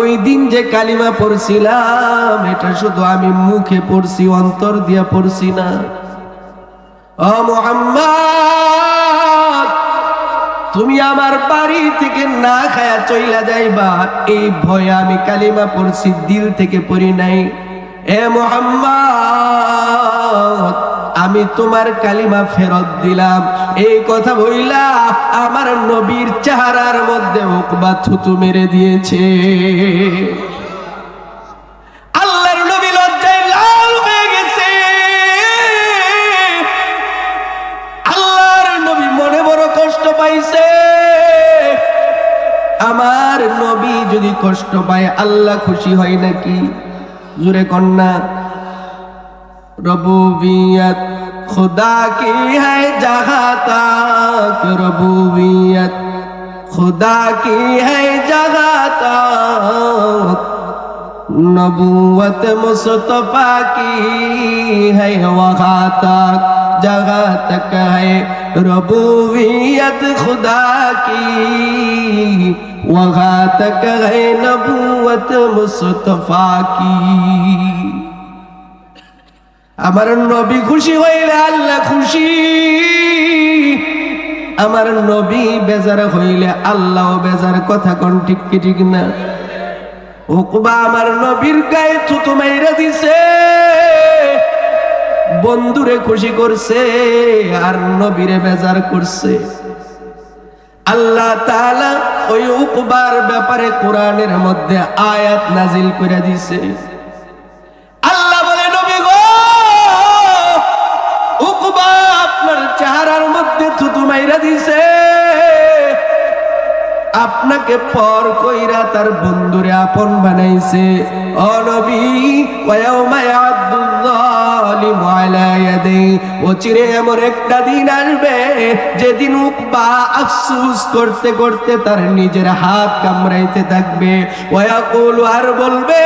ওই দিন যে কালিমা পড়ছিলাম এটা শুধু আমি মুখে পড়ছি, অন্তর দিয়া পড়ছি না। ও মুহাম্মদ, তুমি আমার বাড়ি থেকে না খায়া চইলা যাইবা এই ভয়ে আমি কালিমা পড়ছি, দিল থেকে পড়ি নাই। এ মুহাম্মদ, আমি তোমার কালিমা ফেরত দিলাম। এই কথা বইলা আমার নবীর চেহারার মধ্যে উকবা থুতু মেরে দিয়েছে। আল্লাহর নবী লজ্জায় লাল হয়ে গেছে। আল্লাহর নবী মনে বড় কষ্ট পাইছে। আমার নবী যদি কষ্ট পায় আল্লাহ খুশি হয় নাকি? জোরে কন্যা। রবুবিয়ত खुदा की है जहाँ तक, रबूबियत खुदा की है जहाँ तक, नबूवत मुस्तफा की है वहाँ तक, जहाँ तक है रबूबियत खुदा की, वहाँ तक है नबूवत मुस्तफा की। আমার নবী খুশি হইলে আল্লাহ খুশি, আমার নবী বেজার হইলে আল্লাহও বেজার। কথা কোন ঠিক কি ঠিক না? উকবা আমার নবীর গায়ে থুতু মাইরা দিছে, বন্ধুরে খুশি করছে আর নবীরে বেজার করছে। আল্লাহ তাআলা ওই উকবার ব্যাপারে কোরআনের মধ্যে আয়াত নাজিল করে দিছে। চেহারার মধ্যে থুতু মাইরা দিছে, আপনাকে পর কইরা তার বন্ধুরে আপন বানাইছে। ও নবী, ওয়ায়াউমা ইয়াদুল যালিমু আলা ইয়াদাই, চিরে এমন একটা দিন আসবে যেদিন উকবা আফসোস করতে করতে তার নিজের হাত কামড়াইতে থাকবে। ওয়ায়াকুলু, আর বলবে,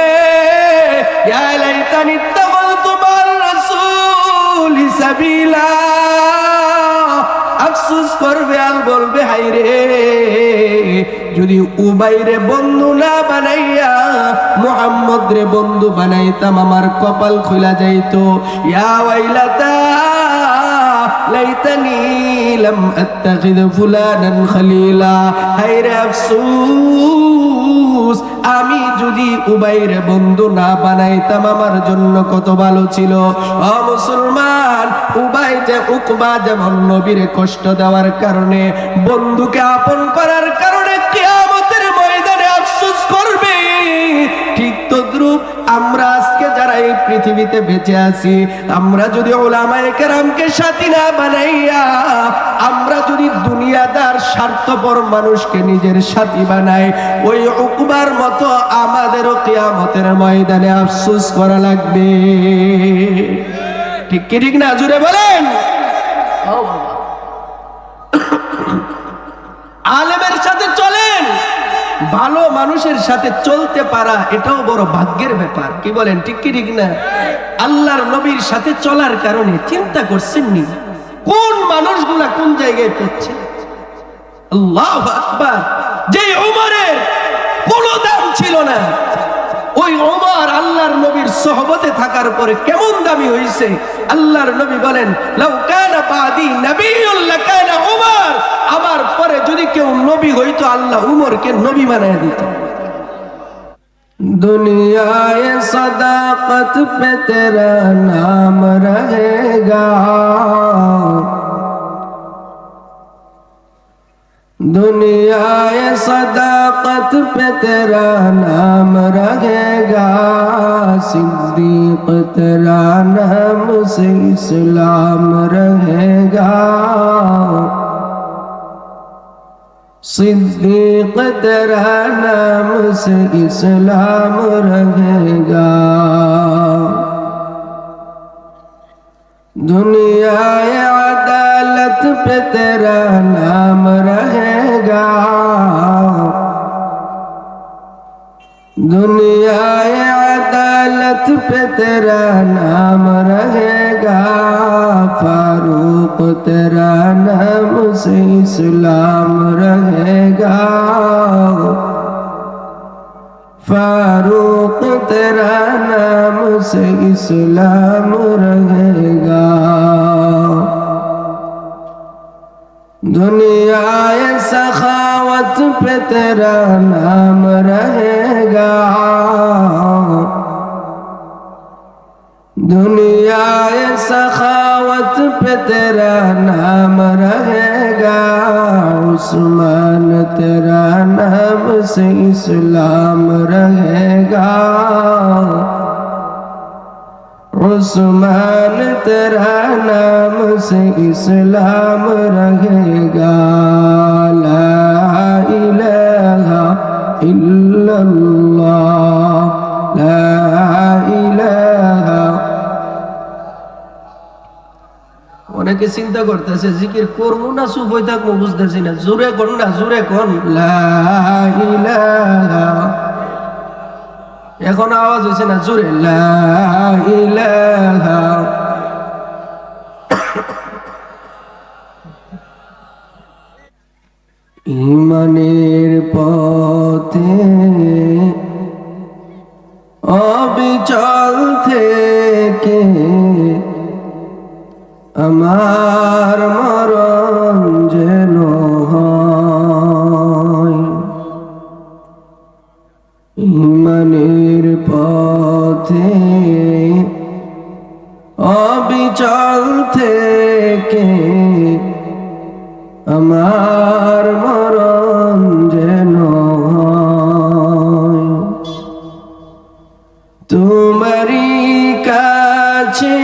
ইয়া লাইতানি ইত্তাখাযতু মা'আর রাসূলি সাবিলা। আফসোস করবে আর বলবে, হায়রে যদি উবাইরে বন্ধু না বানাইয়া মুহাম্মদ রে বন্ধু বানাইতাম আমার কপাল খুলা যাইতো। ইয়া ওয়াইলাতা লাইতানি লাম আত্তাখিদ ফুলানান খলিলা। হায়রে আফসোস, আমি যদি উবাইরে বন্ধু না বানাইতাম আমার জন্য কত ভালো ছিল। ও মুসলমান, উকবা যেমন নবীরে কষ্ট দেওয়ার কারণে, বন্ধুকে আপন করার কারণে কিয়ামতের ময়দানে আফসোস করবে, ঠিক তদ্রূপ আমরা আজকে যারা এই পৃথিবীতে বেঁচে আছি, আমরা যদি উলামায়ে কেরামকে সাথী না বানাইয়া আমরা যদি দুনিয়াদার স্বার্থপর মানুষকে নিজের সাথী বানাই, ওই উকবার মতো আমাদেরও কিয়ামতের ময়দানে আফসোস করা লাগবে। ঠিক কি ঠিক না? জুড়ে বলেন। আলেমের সাথে চলেন, ভালো মানুষের সাথে চলতে পারা এটাও বড় ভাগ্যের ব্যাপার। কি বলেন? ঠিক কি ঠিক না? আল্লাহর নবীর সাথে চলার কারণে চিন্তা করছেন নি কোন মানুষগুলা কোন জায়গায় পড়ছে? আল্লাহু আকবার। যে ওমরের কোনো দাম ছিল না, ওই ওমর আল্লাহর নবীর সোহবতে থাকার পরে কেমন দামি হইছে। আল্লাহর নবী বলেন, লাউ কানা বাদি নবিয়্যুন লাকানা ওমর, আমার পরে যদি কেউ নবী হইতো আল্লাহ উমরকে নবী বানায় দিত। দুনিয়ায়ে সদাকত পে তেরা নাম রহেগা, दुनियाए सदाकत पे तेरा नाम रहेगा, सिद्दीक तेरा नाम से इस्लाम रहेगा, सिद्दीक तेरा नाम से इस्लाम रहेगा। दुनियाए अदालत पे तेरा नाम रहेगा, दुनियाए अदालत पे तेरा नाम रहेगा, फारूक तेरा नाम से इस्लाम रहेगा, फारूक तेरा नाम से इस्लाम रहेगा। दुनियाए सखावत पे तेरा नाम रहेगा। दुनियाए सखावत पे तेरा नाम रहेगा। उस्मान तेरा नाम से इस्लाम रहेगा। उस्मान तेरा नाम से इस्लाम रहेगा। ला इलाहा इल्लल्लाह, ला ইলাহা। অনেকে চিন্তা করতেছে জিকির করবো না চুপ হয়ে থাকবো, বুঝতেছি না। জোরে কোন না, জোরে কোন লা ইলাহা। এখন আওয়াজ হয়েছে না, জোরে লা ইলাহা। ঈমানের পথে অবিচল থেকে আমার মরণ যেন হয়। ঈমানের পথে অবিচল থেকে আমার মরণ যেন হয়। তোমারি কাছে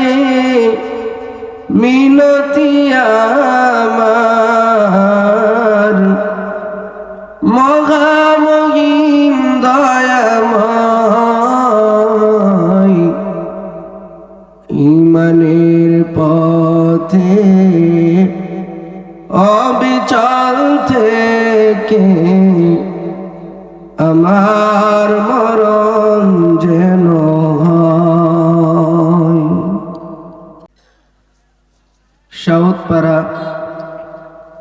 মিনতি আমার, মহামহিম দয়াময়। ঈমানের পথে অবিচল থেকে আমার মরণ যেন হয়। সাউদপাড়া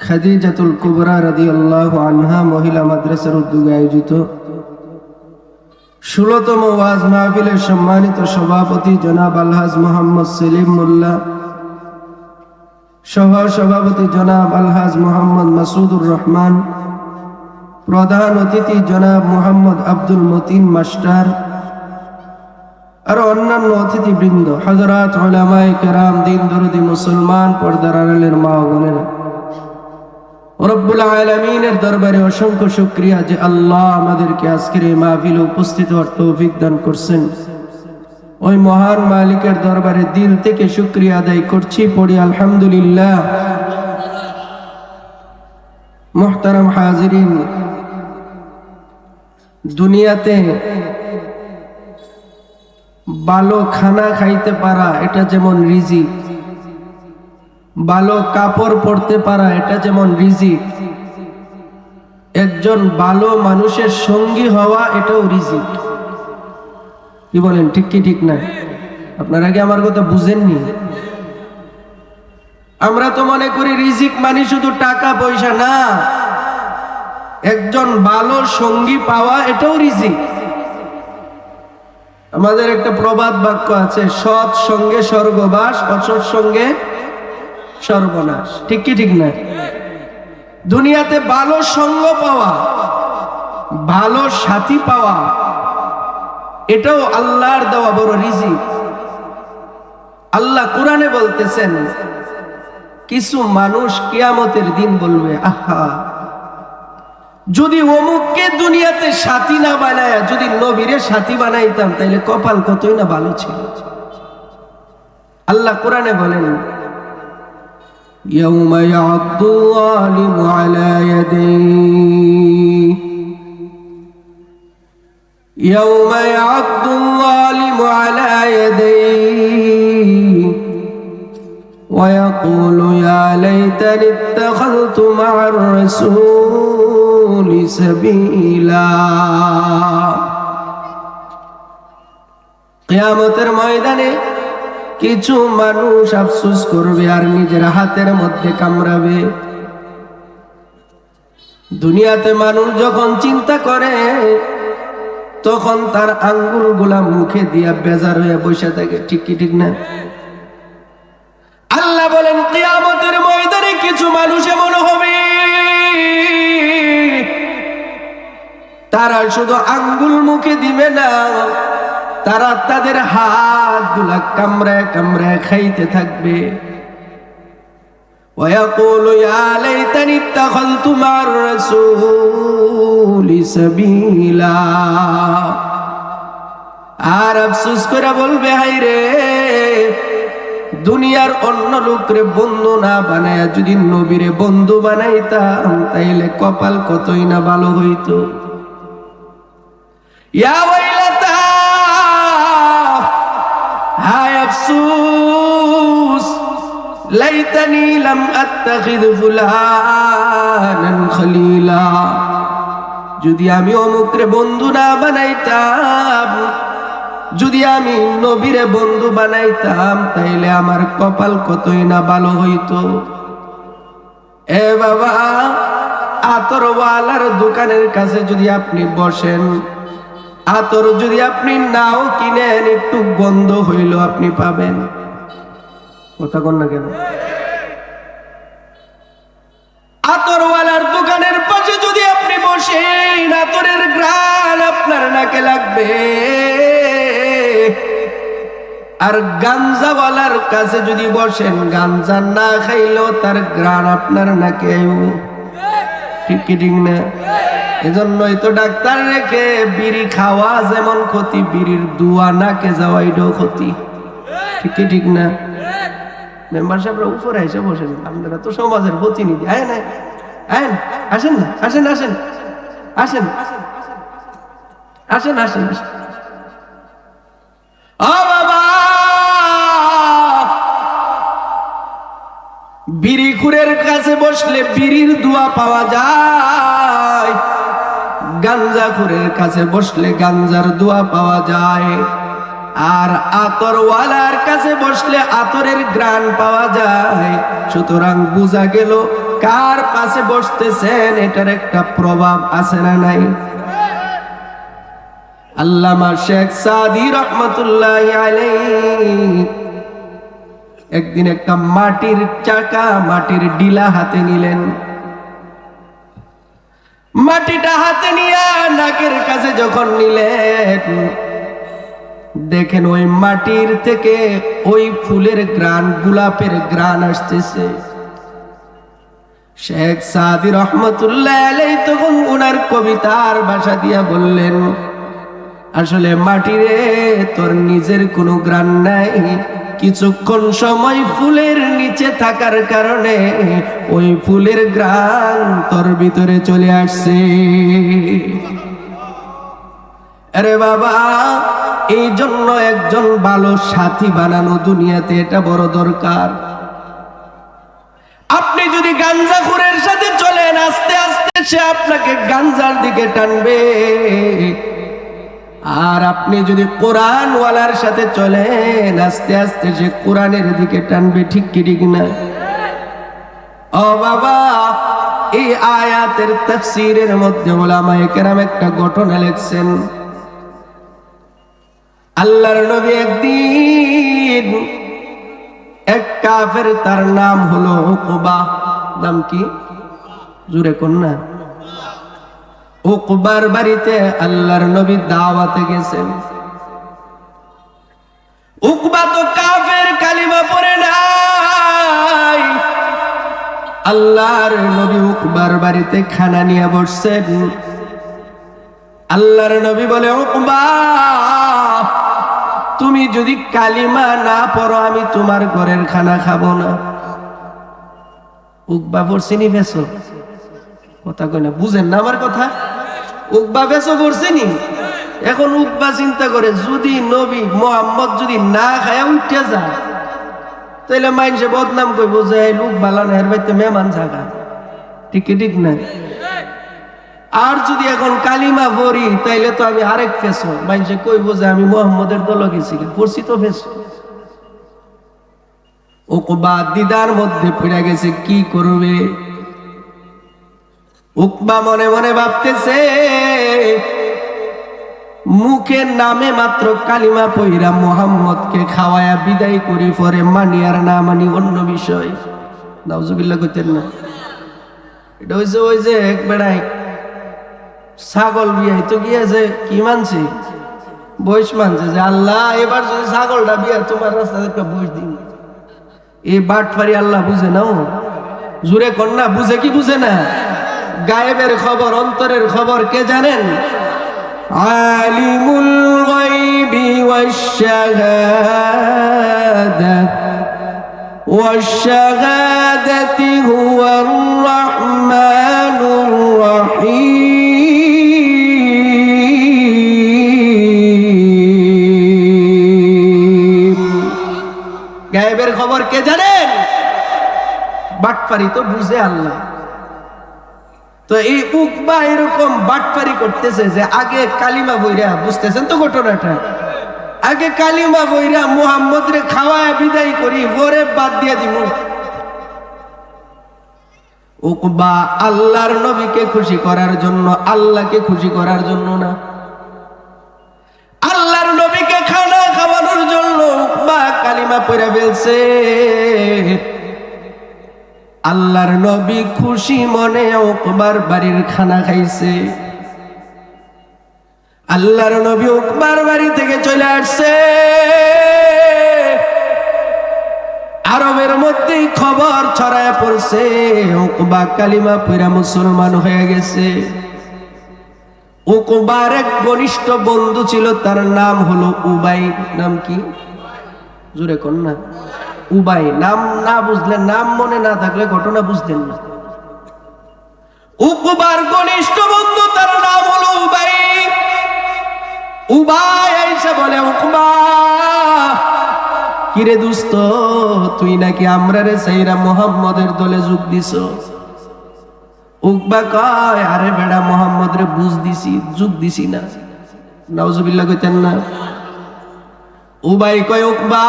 খাদিজাতুল কুবরা রাদিয়াল্লাহু আনহা মহিলা মাদ্রাসার উদ্যোগে আয়োজিত 16তম ওয়াজ মাহফিলের সম্মানিত সভাপতি জনাব আলহাজ মোহাম্মদ সেলিম মোল্লা, সহ সভাপতি জনাব আলহাজ মোহাম্মদ মাসুদুর রহমান, প্রধান অতিথি জনাব মোহাম্মদ আব্দুল মতিন মাস্টার, আর অন্যান্য অতিথিবৃন্দ, হযরত উলামায়ে কেরাম, দিন দরদি মুসলমান, পর্দার আড়ালের মা ও বোনেরা, রব্বুল আলামিনের দরবারে অসংখ্য শুকরিয়া যে আল্লাহ আমাদেরকে আজকের এই মাহফিলে উপস্থিত হওয়ার তৌফিক দান করছেন। ওই মহান মালিকের দরবারে দিল থেকে শুকরিয়া আদায় করছি, পড়ি আলহামদুলিল্লাহ। মুহতারাম হাজিরিন, দুনিয়াতে ভালো খানা খাইতে পারা এটা যেমন রিজিক, ভালো কাপড় পরতে পারা এটা যেমন রিজিক, একজন ভালো মানুষের সঙ্গী হওয়া এটাও রিজিক। কি বলেন, ঠিক কি ঠিক না? আপনারা কি আমার কথা বুঝেননি? আমরা তো মনে করি রিজিক মানে শুধু টাকা পয়সা, না, একজন ভালো সঙ্গী পাওয়া এটাও রিজিক। আমাদের একটা প্রবাদ বাক্য আছে, সৎ সঙ্গে স্বর্গবাস, অসৎ সঙ্গে সর্বনাশ। ঠিক কি ঠিক না? দুনিয়াতে ভালো সঙ্গ পাওয়া, ভালো সাথী পাওয়া এটাও আল্লাহর দেওয়া বড় রিজিক। আল্লাহ কোরআনে বলতেছেন, কিছু মানুষ কিয়ামতের দিন বলবে, আহা, যদি অমুককে দুনিয়াতে সাথী না বানায় যদি নবীরে সাথী বানাইতাম তাইলে কপাল কতই না ভালো ছিল। আল্লাহ কোরআনে বলেন, ইয়াউমা ইয়া'আদ্দু যালিমু আলা ইয়াদাইহি, ইয়াউমা ইয়া'আদ্দু যালিমু আলা ইয়াদাইহি ওয়া ইয়াকুলু ইয়া লাইতানি ইত্তাখাযতু মা'আর রাসূলি সাবিলা। কিয়ামতের ময়দানে কিছু মানুষ আফসোস করবে আর নিজের হাতের মধ্যে কামড়াবে। দুনিয়াতে মানুষ যখন চিন্তা করে তখন তার আঙ্গুলগুলা মুখে দিয়া বেজার হয়ে বসে থাকে। ঠিক কি ঠিক না? আল্লাহ বলেন কিয়ামতের ময়দানে কিছু মানুষ এমন হবে, তারা শুধু আঙ্গুল মুখে দিবে না, তারা তাদের হাতগুলা কামড়ায় কামড়ায় খাইতে থাকবে। ويقول يا ليتني اتخذت مع الرسول سبيلا। আর আফসোস করে বলবে, হায় রে, দুনিয়ার অন্য লোকরে বন্ধু না বানায় যদি নবীরে বন্ধু বানাইতাম তাইলে কপাল কতই না ভালো হইতো। ইয়া ওয়াইলাতা, হায় আফসোস, লাইতানি লাম আত্তাখিদ ফুলানান খলিলা, যদি আমি অমুকরে বন্ধু না বানাইতাম, যদি আমি নবীরে বন্ধু বানাইতাম তাইলে আমার কপাল কতই না ভালো হইতো। এ বাবা, আতরওয়ালার দোকানের কাছে যদি আপনি বসেন, আতর যদি আপনি নাও কিনেন, একটু গন্ধ হইল আপনি পাবেন। কথা কন না কেন? আতরওয়ালার দোকানের পাশে যদি আপনি বসেন, আতরের ঘ্রাণ আপনার নাকে লাগবে। আর গাঞ্জাওয়ালার কাছে যদি বসেন, গাঞ্জা না খাইলেও তার ঘ্রাণ আপনার নাকে আইব। ঠিক কি ঠিক না? এজন্যই তো ডাক্তার রেখে বিড়ি খাওয়া যেমন ক্ষতি, বিড়ির দুয়া নাকে যাওয়া এটাও ক্ষতি। ঠিক কি ঠিক না? মেম্বার সাহেবরা উপরে এসে বসেন, আপনারা তো সমাজের প্রতিনিধি। আয়েন আয়েন, আসেন না, আসেন আসেন আসেন আসেন আসেন আসেন। ও বাবা, বিড়িখুরের কাছে বসলে বিড়ির দুয়া পাওয়া যায়, গাঞ্জাখুরের কাছে বসলে গাঞ্জার দোয়া পাওয়া যায়, আর আতরওয়ালার কাছে বসলে আতরের ঘ্রাণ পাওয়া যায়। সুতরাং বোঝা গেল কার পাশে বসতেছেন এটার একটা প্রভাব আছে না নাই? আল্লামা শেখ সাদি রহমতুল্লাহ আলাইহি একদিন একটা মাটির চাকা, মাটির ডিলা হাতে নিলেন। মাটিটা হাতে নিয়ে নাকের কাছে যখন নিলেন, দেখেন ওই মাটির থেকে ওই ফুলের ঘ্রাণ, গোলাপের ঘ্রাণ আসতেছে। শেখ সাদি রহমতুল্লাহ আলাইহি তখন ওনার কবিতার ভাষা দিয়া বললেন, আসলে মাটিরে তোর নিজের কোনো ঘ্রাণ নাই, কিছুক্ষণ সময় ফুলের নিচে থাকার কারণে ওই ফুলের ঘ্রাণ তোর ভিতরে চলে আসছে। আরে বাবা, এই জন্য একজন ভালো সাথী বানানো দুনিয়াতে এটা বড় দরকার। আপনি যদি গাঞ্জাখুরের সাথে চলেন, আস্তে আস্তে সে আপনাকে গাঞ্জার দিকে টানবে। আর আপনি যদি কোরআনওয়ালার সাথে চলেন, আস্তে আস্তে সে কোরআনের দিকে টানবে। ঠিক কি ঠিক না? ও বাবা, এই আয়াতের তাফসীরের মধ্যে উলামায়ে কেরাম একটা ঘটনা লিখছেন। আল্লাহর নবী একদিন এক কাফের, তার নাম হলো উকবা। নাম কি? জোরে কোন না। উকবার বাড়িতে আল্লাহর নবী দাওয়াতে গেছেন। উকবা তো কাফের, কালিমা পড়ে নাই। আল্লাহর নবী উকবার বাড়িতে খানা নিয়ে বসছেন। আল্লাহর নবী বলে, উকবা, তুমি যদি কালিমা না পড়ো আমি তোমার ঘরের খানা খাবো না। উকবা পড়ছিনি বেসো? কথা কই না, বুঝেন না আমার কথা? উকবা বেসো পড়ছিনি? এখন উকবা চিন্তা করে, যদি নবী মুহাম্মদ যদি না খায়া উঠে যায় তাহলে মানুষে বদনাম কইব যে লোক বালা না, এর বাইতে মেহমান জাগা। ঠিক কি ঠিক না? আর যদি এখন কালিমা পড়ি তাইলে তো আমি আরেক ফেসো, মানুষে কইব যে আমি মুহাম্মদের দল গেছি, পড়ছি তো ফেসো। উকবা দিদার মধ্যে পড়ে গেছে, কি করবে? উকবা মনে মনে ভাবতেছে, মুখের নামে মাত্র কালিমা পইরা মুহাম্মদকে খাওয়ায়া বিদায় করি, পরে মানি আর না মানি অন্য বিষয়। নাউজুবিল্লাহ কইতেন না। এটা হইছে ওই যে এক বেড়াই ছাগল বিয়াই তো গিয়েছে, কি মানছে? বয়স মানছে যে আল্লাহ এবার যদি ছাগলটা বিয়া তোমার রাস্তায় একটা বয়স দিন। এই বাটফারি আল্লাহ বুঝে নাও, জুড়ে কন্যা বুঝে কি বুঝে না? গায়েবের খবর, অন্তরের খবর কে জানেন? আলিমুল গায়বি ওয়াশ শাহাদা ওয়াশ-শাহাদাতি হুয়ার রাহমানুর রহিম। গায়েবের খবর কে জানেন? বাটপারি তো বুঝে আল্লাহ। তো এই উকবা এরকম বাটপারি করতেছে যে আগে কালিমা বইরা, বুঝতেছেন তো ঘটনাটা, আগে কালিমা বইরা মুহাম্মদ রে খাওয়ায় বিদায় করি, পরে বাদ দিয়ে দিব। উকবা আল্লাহর নবীকে খুশি করার জন্য, আল্লাহকে খুশি করার জন্য না, আল্লাহর নবীকে খানা খাওয়ানোর জন্য উকবা কালিমা পড়ে ফেলছে। আল্লাহর নবী খুশি মনে উকবার বাড়ির খানা খাইছে। আল্লাহর নবী উকবার বাড়ি থেকে চলে আসছে। আরবের মধ্যেই খবর ছড়ায় পড়ছে উকবা কালিমা পড়া মুসলমান হয়ে গেছে। উকবার এক ঘনিষ্ঠ বন্ধু ছিল, তার নাম হলো উবাই। নাম কি? জোরে কোন না। উবাই। নাম না বুঝলে, নাম মনে না থাকলে ঘটনা বুঝতেন না। উকবার ঘনিষ্ঠ বন্ধু, তার নাম হলো উবাই। উবাই এসে বলে, উকবা কিরে দোস্ত, তুই নাকি আমরা রে সাইরা মুহাম্মদের দলে যোগ দিছ? উকবা কয়, আরে বেড়া মুহাম্মদ রে বুঝ দিছি, যোগ দিছি না। নাউজুবিল্লাহ কইতেন না। উবাই কয়, উকবা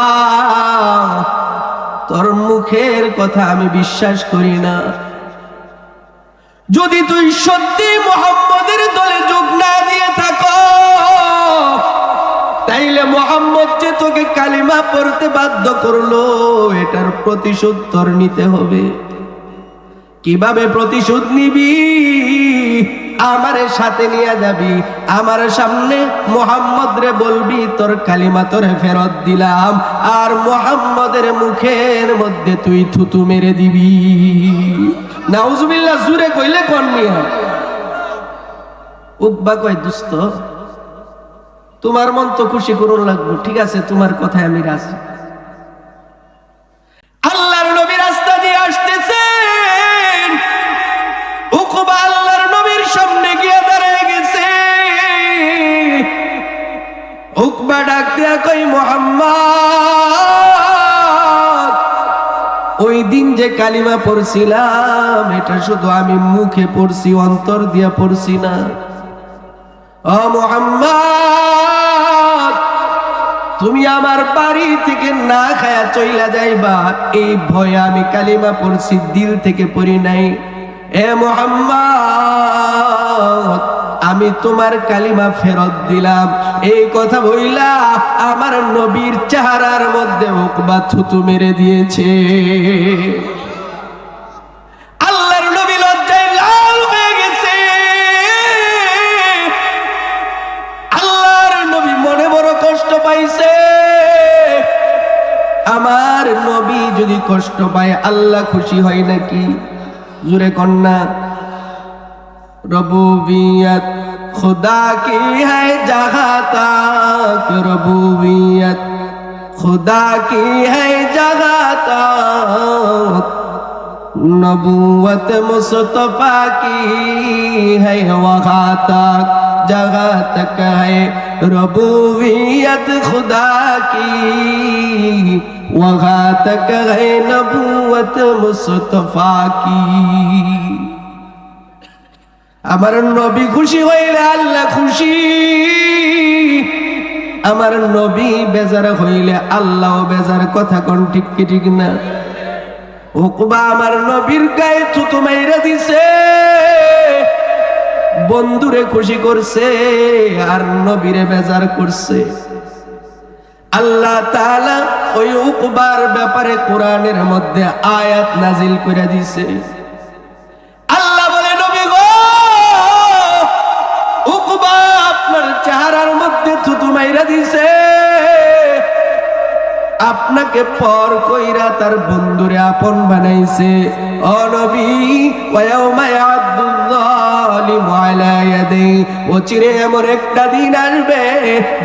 তোর মুখের কথা আমি বিশ্বাস করি না। যদি তুই সত্যি মুহাম্মদের দলে যোগ না দিয়ে থাকো, তাইলে মুহাম্মদ যে তোকে কালিমা পড়তে বাধ্য করলো, এটার প্রতিশোধ তোর নিতে হবে। কিভাবে প্রতিশোধ নিবি? আমার সাথে নিয়ে যাবি, আমার সামনে মুহাম্মদ রে বলবি তোর কালিমা তোরে ফেরত দিলাম, আর মুহাম্মদের মুখের মধ্যে তুই থুতু মেরে দিবি। নাউজুবিল্লাহ জুরে কইলে কোন মিয়া? উকবা কয়, দোস্ত তোমার মন তো খুশি করুন লাগবো, ঠিক আছে তোমার কথায় আমি রাজি। আল্লাহর নবী রাস্তা দিয়ে আসতেছেন, উকবা আল্লাহর নবীর সামনে গিয়ে দাঁড়িয়ে গেছে। উকবা ডাক দিয়া কই, মুহাম্মদ ওই দিন যে কালিমা পড়ছিলাম, এটা শুধু আমি মুখে পড়ছি, অন্তর দিয়া পড়ছি না। ও মুহাম্মদ, তুমি আমার বাড়ি থেকে না খায়া চইলা যাইবা, এই ভয়ে আমি কালিমা পড়ছি, দিল থেকে পড়ি নাই। এ মুহাম্মদ, আমি তোমার কালিমা ফেরত দিলাম। এই কথা বইলা আমার নবীর চেহারার মধ্যে উকবা থুতু মেরে দিয়েছে। আল্লাহর নবী লজ্জায় লাল হয়ে গেছে। আল্লাহর নবী মনে বড় কষ্ট পাইছে। আমার নবী যদি কষ্ট পায়, আল্লাহ খুশি হয় নাকি? জুরে কন্যা। রবুবিয়ত खुदा की है जहाँ तक, रबूबियत खुदा की है जहाँ तक, नबूवत मुस्तफा की है वहाँ तक, जहाँ तक है रबूबियत खुदा की, वहाँ तक है नबूवत मुस्तफा की। আমার নবী খুশি হইলে আল্লাহ খুশি, আমার নবী বেজার হইলে আল্লাহ বেজার। কথা কোন ঠিক কি ঠিক না? উকবা আমার নবীর গায়ে থুতু মাইরা দিছে। বন্ধুরে খুশি করছে আর নবীরে বেজার করছে। আল্লাহ তাআলা ওই উকবার ব্যাপারে কোরআনের মধ্যে আয়াত নাজিল করে দিছে। আল্লাহ বলে, নবী গো, উকবা আপনার চেহারার মধ্যে থুতু মাইরা দিছে, আপনাকে পর কইরা তার বন্ধুরে আপন বানাইছে। ও নবী, ওয়ায়াউমা ইয়াদুল যালিমু আলা ইয়াদাই, ও চিরে এমন একটা দিন আসবে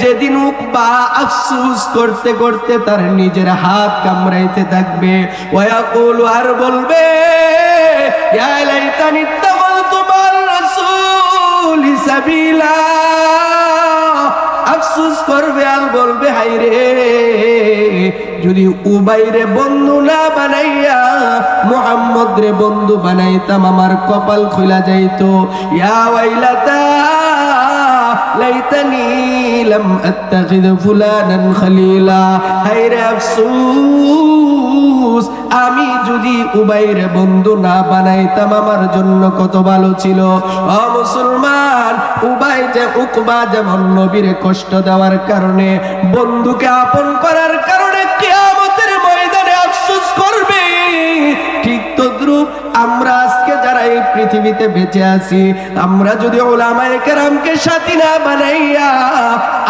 যেদিন উকবা আফসোস করতে করতে তার নিজের হাত কামড়াইতে থাকবে। ওয়ায়াকুলু, আর বলবে, ইয়া লাইতানি ইত্তাখাযতু মা'আর রাসূলি সাবিলা, আফসোস করবে আর বলবে, হায় রে, যদি উবাইরে বন্ধু না বানাইয়া মুহাম্মদ রে বন্ধু বানাইতাম আমার কপাল খুলা যাইতো। ইয়া ওয়াইলাতা লাইতানি লাম আত্তাখিদ ফুলানান খলিলা, হায় রে আফসোস, আমি যদি উবাইরে বন্ধু না বানাইতাম আমার জন্য কত ভালো ছিল। ও মুসলমান, উবাই যে উকবা যেমন নবীরে কষ্ট দেওয়ার কারণে, বন্ধুকে আপন করার কারণে কিয়ামতের ময়দানে আফসোস করবে, ঠিক তদ্রূপ আমরা আজকে যারা এই পৃথিবীতে বেঁচে আছি, আমরা যদি উলামায়ে কেরামকে সাথী না বানাইয়া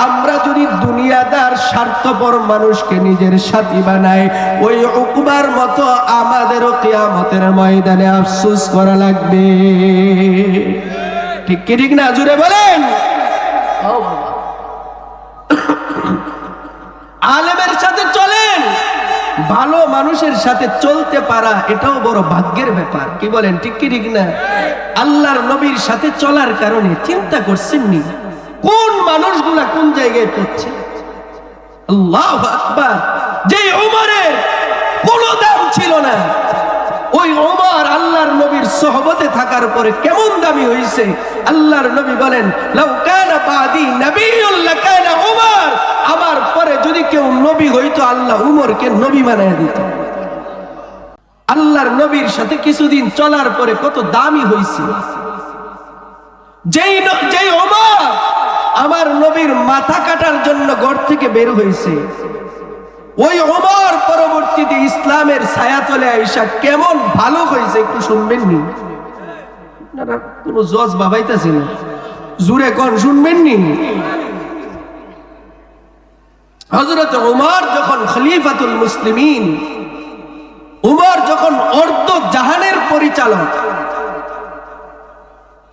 আমরা যদি দুনিয়াদার স্বার্থপর মানুষকে নিজের সাথী বানাই, ওই উকবার মতো আমাদেরও কিয়ামতের ময়দানে আফসোস করা লাগবে। ঠিক কি ঠিক না? জুড়ে বলেন। আলেমের সাথে চলেন, ভালো মানুষের সাথে চলতে পারা এটাও বড় ভাগ্যের ব্যাপার। কি বলেন? ঠিক কি ঠিক না? আল্লাহর নবীর সাথে চলার কারণে চিন্তা করছেন নি কোন মানুষগুলা কোন জায়গায় পড়ছে? আল্লাহু আকবার। যে ওমরের কোনো দাম ছিল না, ওই ওমর আল্লাহর নবীর সোহবতে থাকার পরে কেমন দামি হইছে। আল্লাহর নবী বলেন, লাউ কানা বাদি নবিয়্যুন লাকানা ওমর, আমার পরে যদি কেউ নবী হইতো আল্লাহ উমরকে নবী বানায় দিত। আল্লাহর নবীর সাথে কিছুদিন চলার পরে কত দামি হইছে। যেই ওমর আমার নবীর মাথা কাটার জন্য ঘর থেকে বের হইছে, ওই ওমর পরবর্তীতে ইসলামের ছায়াতলে আইসা কেমন ভালো হয়েছে একটু শুনবেন নি? আপনারা কোনো জজ বাবাইতেছেন, জুড়ে কোন শুনবেন নি? হযরত ওমর যখন খলিফাতুল মুসলিমিন, ওমর যখন অর্ধ জাহানের পরিচালক,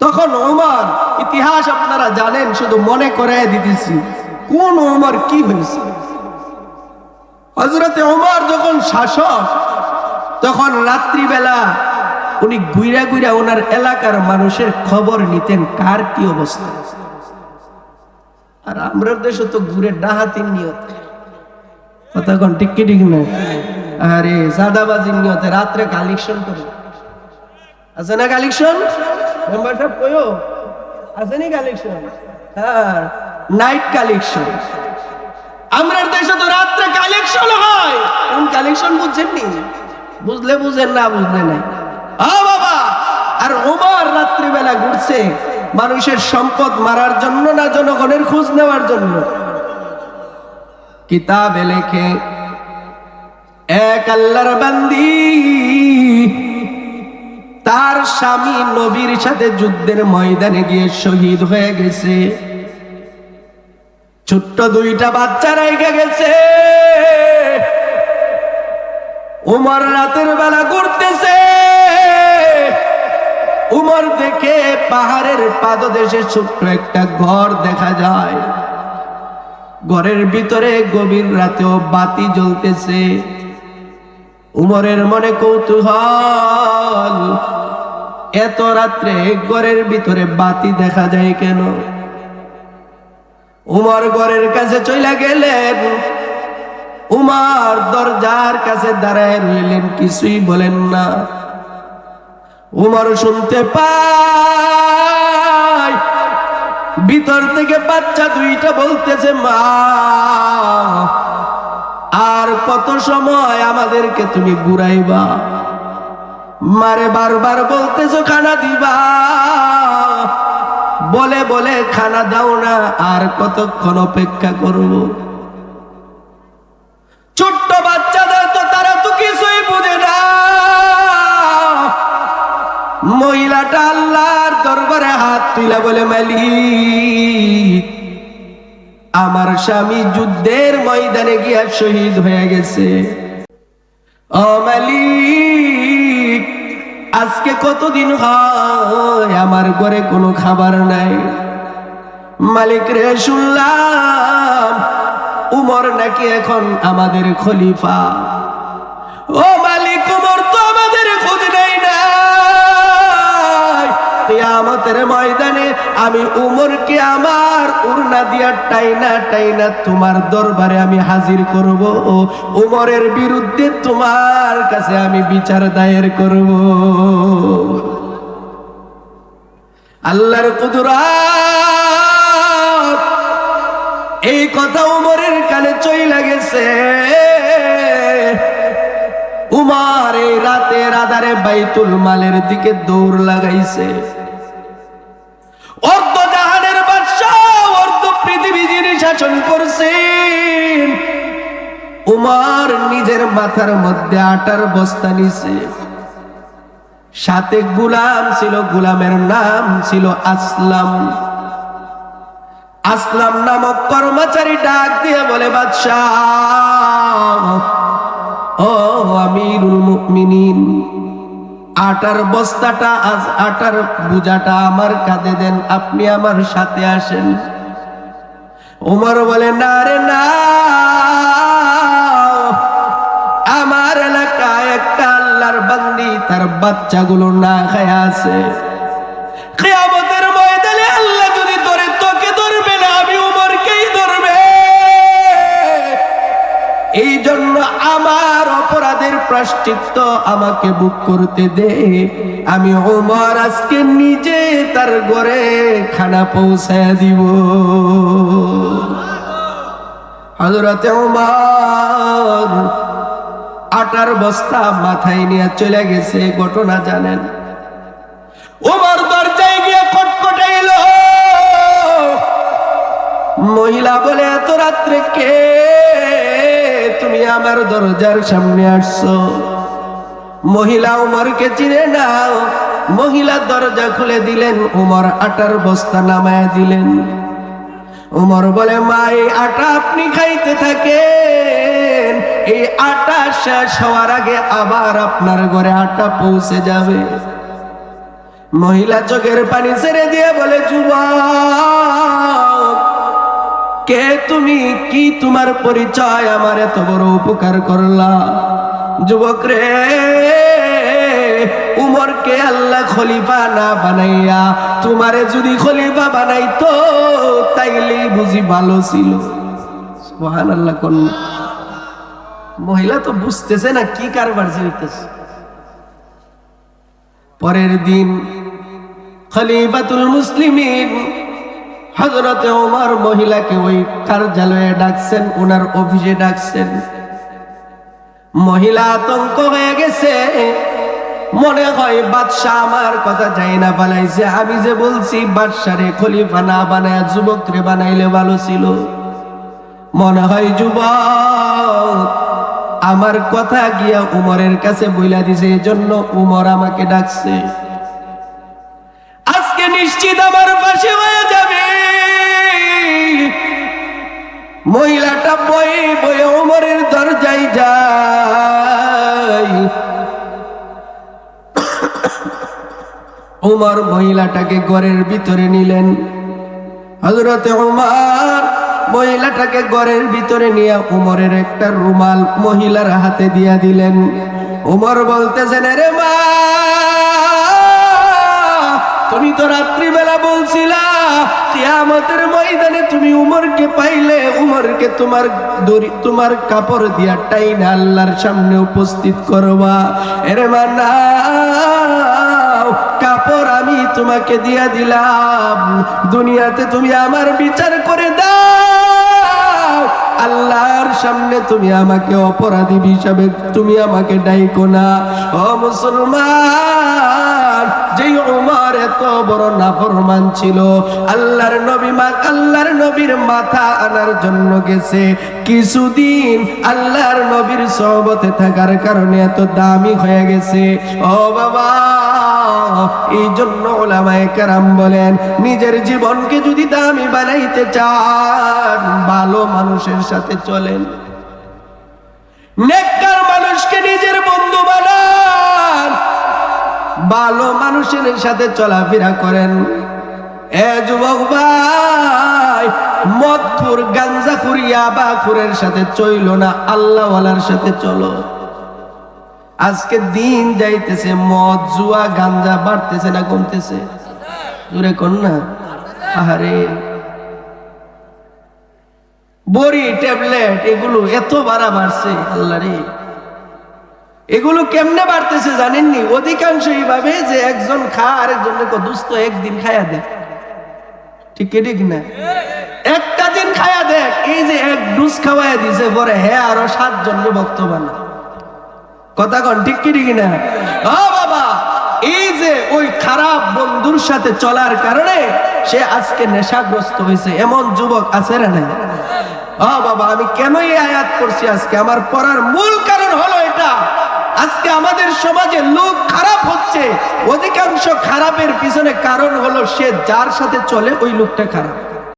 তখন ওমর, ইতিহাস আপনারা জানেন, শুধু মনে করায় দিতেছি কোন ওমর কি হয়েছে। হযরতে ওমর যখন শাসক, তখন রাত্রিবেলা উনি ঘুরা ঘুরা ওনার এলাকার মানুষের খবর নিতেন কার কি অবস্থা। আর আমরা দেশে তো ঘুরে ডাহাতির নিয়ত, কথা কোন ঠিক কি ঠিক না? আরে সাদাবাজির নিয়তে রাত্রে কালেকশন করে, আছে না কালেকশন? মেম্বার সাহেব কইও, আছে নি কালেকশন? হ্যাঁ, নাইট কালেকশন। আমরা দেশে তো রাত্রে কালেকশন হয়। কোন কালেকশন বুঝছেন নি? বুঝলে বুঝেন, না বুঝলে নাই। বাবা, আর ওমর রাত্রিবেলা ঘুরছে মানুষের সম্পদ মারার জন্য না জনগণের খোঁজ নেওয়ার জন্য? কিতাবে লেখে, এক আল্লাহর বান্দি তার স্বামী নবীর সাথে যুদ্ধের ময়দানে গিয়ে শহীদ হয়ে গেছে, ছোট্ট দুইটা বাচ্চা রেখে গেছে। উমর রাতের বেলা ঘুরতেছে, উমর দেখে পাহাড়ের পাদদেশে ছোট্ট একটা ঘর দেখা যায়। ঘরের ভিতরে গভীর রাতেও বাতি জ্বলতেছে। উমরের মনে কৌতূহল, এত রাত্রে ঘরের ভিতরে বাতি দেখা যায় কেন? উমর ঘরের কাছে চলে গেলেন। উমর দরজার কাছে দাঁড়ায় রইলেন, কিছুই বলেন না। উমর শুনতে পায় ভিতর থেকে বাচ্চা দুইটা বলতেছে, মা, আর কত সময় আমাদেরকে তুমি ঘুরাইবা? মারে বারবার বলতেছো খানা দিবা, বলে বলে খানা দাও না, আর কতক্ষণ অপেক্ষা করব? ছোট্ট বাচ্চাদের তো তারা তো কিছুই বুঝে না। মহিলাটা আল্লাহর দরবারে হাত তুলে বলে, মালিক, আমার স্বামী যুদ্ধের ময়দানে গিয়া শহীদ হয়ে গেছে। ও মালিক, আজকে কতদিন হয় আমার ঘরে কোনো খাবার নাই। মালিক রে, শুনলাম উমর নাকি এখন আমাদের খলিফা। ও মালিক, উমর তো আমাদের খোঁজ নেই না। কিয়ামতের ময়দানে আমি উমরকে আমার উড়না দিয়া টাইনা টাইনা তোমার দরবারে আমি হাজির করব। উমরের বিরুদ্ধে তোমার কাছে আমি বিচার দায়ের করব। আল্লাহর কুদরত, এই কথা উমরের কানে চইলা গেছে। উমর এই রাতের আধারে বাইতুল মালের দিকে দৌড় লাগাইছে। অর্ধ জাহানের বাদশা, অর্ধ পৃথিবী যিনি শাসন করছেন, উমর নিজের মাথার মধ্যে আটার বস্তা নিছে। সাথে গোলাম ছিল, গোলামের নাম ছিল আসলাম। আসলাম নামক কর্মচারী ডাক দিয়ে বলে, বাদশাহ, ও আমিরুল মুমিনিন, আটার বস্তাটা, আজ আটার বোঝাটা আমার কাঁধে দেন, আপনি আমার সাথে আসেন। ওমর বলে, না রে না, আমার এলাকায় একটা আল্লাহর বান্দি তার বাচ্চাগুলো না খায়া আছে। কিয়ামতের ময়দানে আল্লাহ যদি ধরে, তোকে ধরবে না, আমি উমরকেই ধরবে। এই জন্য আমার অপরাধের প্রায়শ্চিত্ত আমাকে বুক করতে দে। আমি উমর আজকে নিজে তার ঘরে খানা পৌঁছায় দিব। হযরতে উমর আটার বস্তা মাথায় নিয়ে চলে গেছে। ঘটনা জানেন, উমর দরজায় গিয়ে খটখটাইল। মহিলা বলে, এত রাত্রে কে তুমি আমার দরজার সামনে আসছো? মহিলা উমরকে চিনে না। মহিলা দরজা খুলে দিলেন, উমর আটার বস্তা নামায় দিলেন। উমর বলে, মা, এই আটা আপনি খাইতে থাকেন, এই আটা শেষ হওয়ার আগে আবার আপনার ঘরে আটা পৌঁছে যাবে। মহিলা চোখের পানি ছেড়ে দিয়ে বলে, যুবক, কে তুমি? কি তোমার পরিচয়? আমার এত বড় উপকার করলা। যুবক রে, উমরকে আল্লাহ খলিফা না বানাইয়া তোমারে যদি খলিফা বানাইতো তাইলে বুঝি ভালো ছিল। সুবহানাল্লাহ। কোন মহিলা তো বুঝতেছে না কি কারবার চলতেছে। পরের দিন খলিফাতুল মুসলিমিন হযরতে ওমর মহিলাকে ওই কার্যালয়ে ডাকছেন, ওনার অফিসে ডাকছেন। মহিলা আতঙ্ক হয়ে গেছে। মনে হয় বাদশাহ আমার কথা যাই না বানাইছে। আমি যে বলছি বাদশারে খলিফা না বানায় যুবকরে বানাইলে ভালো ছিল। মনে হয় যুবক আমার কথা গিয়া উমরের কাছে বইলা দিছে, এজন্য উমর আমাকে ডাকছে। আজকে নিশ্চিত আমার পাশে হয়ে যাবে। মহিলাটা বয়ে বয়ে উমরের দরজায় যায়। উমর মহিলাটাকে ঘরের ভিতরে নিলেন। হযরতে উমর মহিলাটাকে ঘরের ভিতরে নিয়ে উমরের একটা রুমাল মহিলার হাতে দিয়া দিলেন। উমর বলতেছেন, রে মা, তুমি তো রাত্রিবেলা বলছিলা কিয়ামতের ময়দানে তুমি উমরকে পাইলে উমরকে তোমার কাপড় দিয়া টাইনা আল্লাহর সামনে উপস্থিত করবা। এরে মা, নাও, কাপড় আমি তোমাকে দিয়া দিলাম। দুনিয়াতে তুমি আমার বিচার করে দাও, আল্লাহর সামনে তুমি আমাকে অপরাধী হিসাবে তুমি আমাকে ডাইকো না। ও মুসলমান, যেই উমর এত বড় নাফরমান ছিল, আল্লাহর নবীর মাথা আনার জন্য গেছে। কিছুদিন আল্লাহর নবীর সোহবতে থাকার কারণে এত দামি হয়ে গেছে। ও বাবা, এই জন্য উলামায়ে কেরাম বলেন, নিজের জীবনকে যদি দামি বানাইতে চান, ভালো মানুষের সাথে চলেন, নেককার মানুষকে নিজের বন্ধু বানান, ভালো মানুষের সাথে চলাফেরা করেন। এ যুবক ভাই, মদখুর, গাঞ্জাখুর, ইয়াবাখুরের সাথে চইল না, আল্লাহওয়ালার সাথে চলো। আজকে দিন যাইতেছে, মদ, জুয়া, গাঞ্জা বাড়তেছে না কমতেছে? দূরে কোন না, আহারে বড়ি, ট্যাবলেট, এগুলো এত বাড়ছে, আল্লাহ রে। এগুলো কেমনে বাড়তেছে জানেননি? অধিকাংশ এইভাবে যে একজন খায় আরেকজনকে দুস্থ একদিন খায়া দেয়, ঠিক ঠিক না? একটা দিন খায়া দেখ, এই যে এক ডুস খাওয়াই দিছে পরে, হ্যাঁ আরো 7 জনকে বক্তব্য না, কথা কন ঠিক কি ঠিক না? ও বাবা, এই যে ওই খারাপ বন্ধুর সাথে চলার কারণে সে আজকে নেশাগ্রস্ত হয়েছে। এমন যুবক আছে না নাই? ও বাবা, আমি কেন এই আয়াত করছি আজকে? আমার পড়ার মূল কারণ হলো এটা। আজকে আমাদের সমাজে লোক খারাপ হচ্ছে, অধিকাংশ খারাপের পিছনে কারণ হলো সে যার সাথে চলে ওই লোকটা খারাপ।